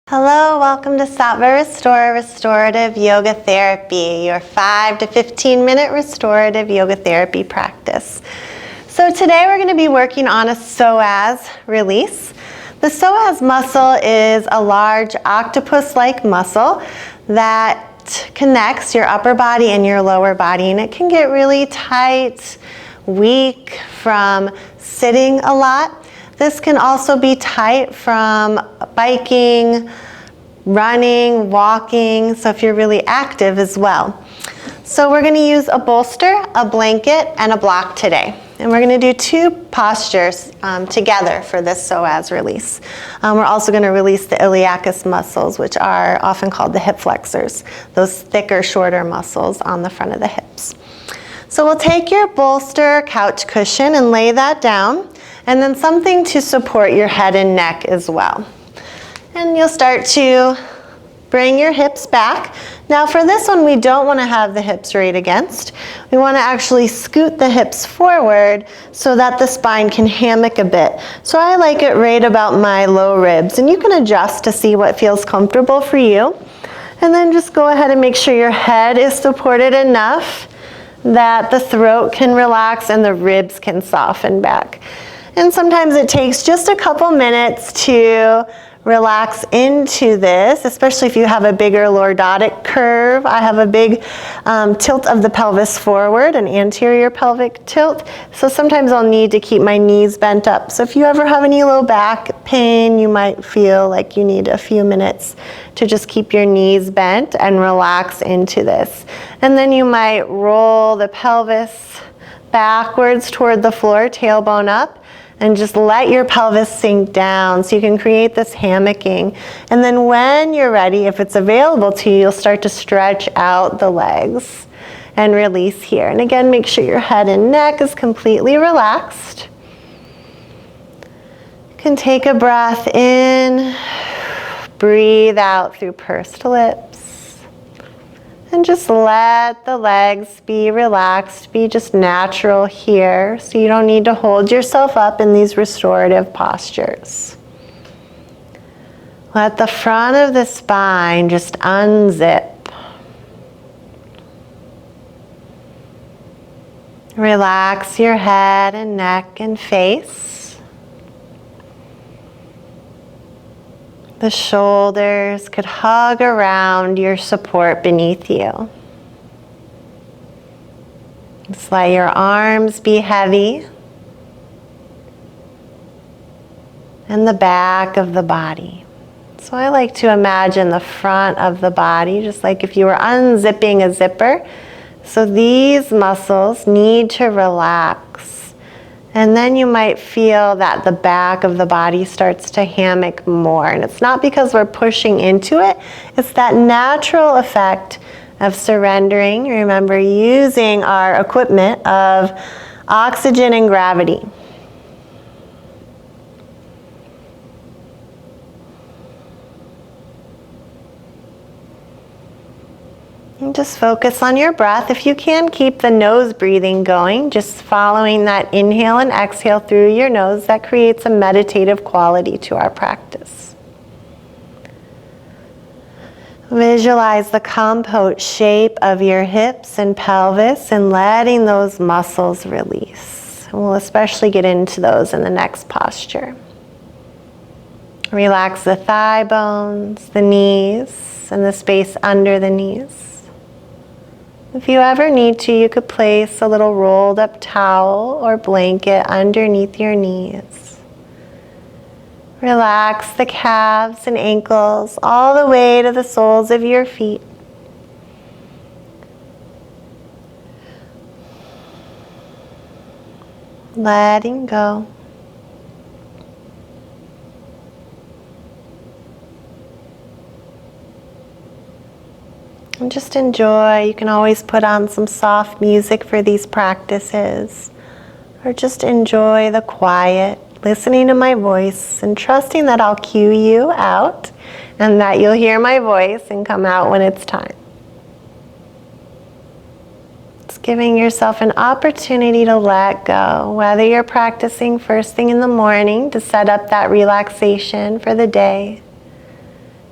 Hello, welcome to Sattva Restorative Yoga Therapy, your 5 to 15 minute restorative yoga therapy practice. So today we're going to be working on a psoas release. The psoas muscle is a large octopus-like muscle that connects your upper body and your lower body, and it can get really tight, weak from sitting a lot. This can also be tight from biking, running, walking, so if you're really active as well. So we're going to use a bolster, a blanket, and a block today. And we're going to do two postures together for this psoas release. We're also going to release the iliacus muscles, which are often called the hip flexors, those thicker, shorter muscles on the front of the hips. So we'll take your bolster, couch cushion, and lay that down, and then something to support your head and neck as well. And you'll start to bring your hips back. Now for this one, we don't want to have the hips right against. We want to actually scoot the hips forward so that the spine can hammock a bit. So I like it right about my low ribs, and you can adjust to see what feels comfortable for you. And then just go ahead and make sure your head is supported enough that the throat can relax and the ribs can soften back. And sometimes it takes just a couple minutes to relax into this, especially if you have a bigger lordotic curve. I have a big tilt of the pelvis forward, an anterior pelvic tilt. So sometimes I'll need to keep my knees bent up. So if you ever have any low back pain, you might feel like you need a few minutes to just keep your knees bent and relax into this. And then you might roll the pelvis backwards toward the floor, tailbone up, and just let your pelvis sink down so you can create this hammocking. And then when you're ready, if it's available to you, you'll start to stretch out the legs and release here. And again, make sure your head and neck is completely relaxed. You can take a breath in, breathe out through pursed lips. And just let the legs be relaxed, be just natural here, so you don't need to hold yourself up in these restorative postures. Let the front of the spine just unzip. Relax your head and neck and face. The shoulders could hug around your support beneath you. Just let your arms be heavy. And the back of the body. So I like to imagine the front of the body, just like if you were unzipping a zipper. So these muscles need to relax. And then you might feel that the back of the body starts to hammock more. And it's not because we're pushing into it. It's that natural effect of surrendering. Remember, using our equipment of oxygen and gravity. And just focus on your breath. If you can, keep the nose breathing going, just following that inhale and exhale through your nose. That creates a meditative quality to our practice. Visualize the compote shape of your hips and pelvis and letting those muscles release. And we'll especially get into those in the next posture. Relax the thigh bones, the knees, and the space under the knees. If you ever need to, you could place a little rolled up towel or blanket underneath your knees. Relax the calves and ankles all the way to the soles of your feet. Letting go. And just enjoy. You can always put on some soft music for these practices, or just enjoy the quiet, listening to my voice and trusting that I'll cue you out and that you'll hear my voice and come out when it's time. It's giving yourself an opportunity to let go, whether you're practicing first thing in the morning to set up that relaxation for the day,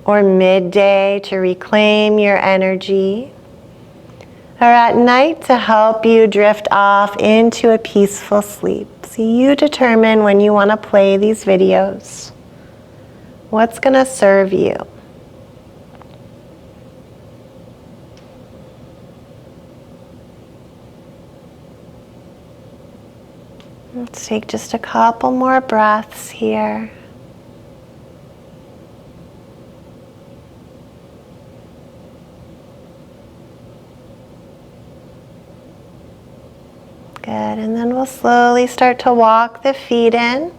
or midday to reclaim your energy, or at night to help you drift off into a peaceful sleep. So you determine when you want to play these videos. What's going to serve you? Let's take just a couple more breaths here. Good, and then we'll slowly start to walk the feet in.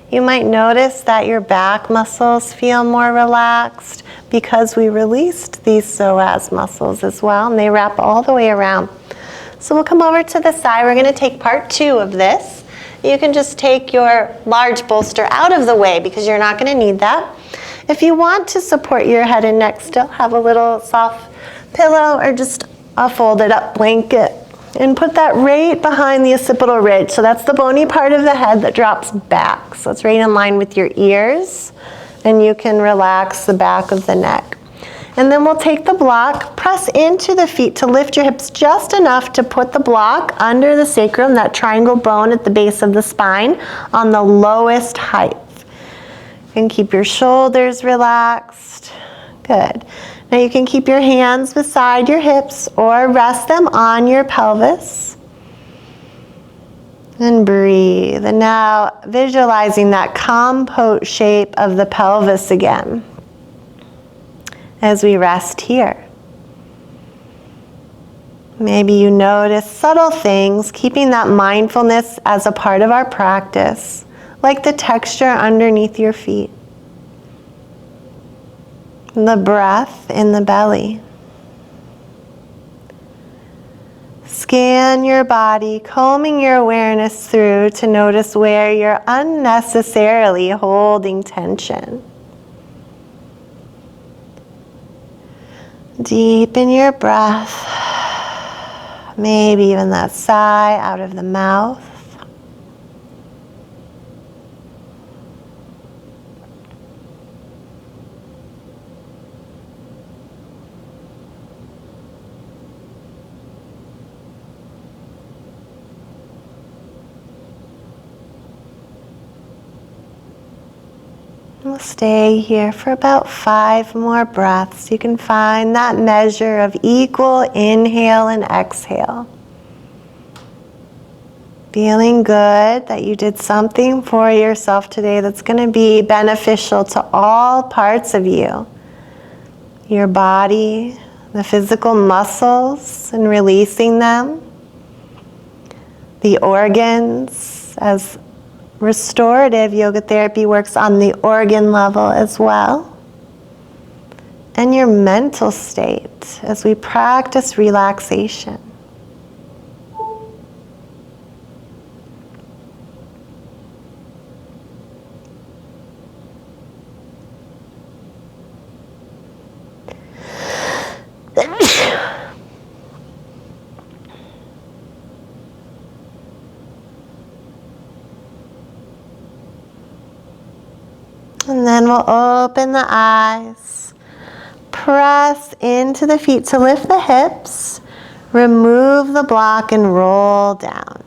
You might notice that your back muscles feel more relaxed because we released these psoas muscles as well, and they wrap all the way around. So we'll come over to the side. We're going to take part 2 of this. You can just take your large bolster out of the way because you're not going to need that. If you want to support your head and neck still, have a little soft pillow or just a folded up blanket. And put that right behind the occipital ridge. So that's the bony part of the head that drops back. So it's right in line with your ears. And you can relax the back of the neck. And then we'll take the block, press into the feet to lift your hips just enough to put the block under the sacrum, that triangle bone at the base of the spine, on the lowest height. And keep your shoulders relaxed. Good. Now you can keep your hands beside your hips or rest them on your pelvis. And breathe. And now visualizing that compote shape of the pelvis again as we rest here. Maybe you notice subtle things, keeping that mindfulness as a part of our practice, like the texture underneath your feet. The breath in the belly. Scan your body, combing your awareness through to notice where you're unnecessarily holding tension. Deepen your breath. Maybe even that sigh out of the mouth. We'll stay here for about 5 more breaths. You can find that measure of equal inhale and exhale. Feeling good that you did something for yourself today that's going to be beneficial to all parts of you. Your body, the physical muscles, and releasing them. The organs, as restorative yoga therapy works on the organ level as well. And your mental state as we practice relaxation. And then we'll open the eyes, press into the feet to lift the hips, remove the block and roll down.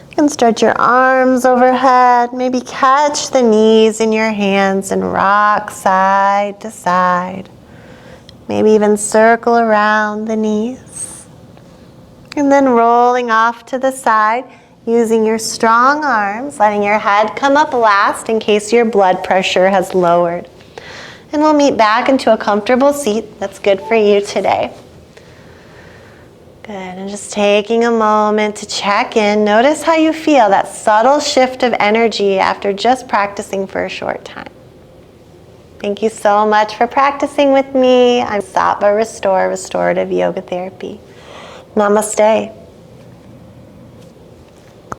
You can stretch your arms overhead, maybe catch the knees in your hands and rock side to side. Maybe even circle around the knees. And then rolling off to the side, using your strong arms, letting your head come up last in case your blood pressure has lowered. And we'll meet back into a comfortable seat that's good for you today. Good, and just taking a moment to check in. Notice how you feel, that subtle shift of energy after just practicing for a short time. Thank you so much for practicing with me. I'm Sattva Restorative Yoga Therapy. Namaste.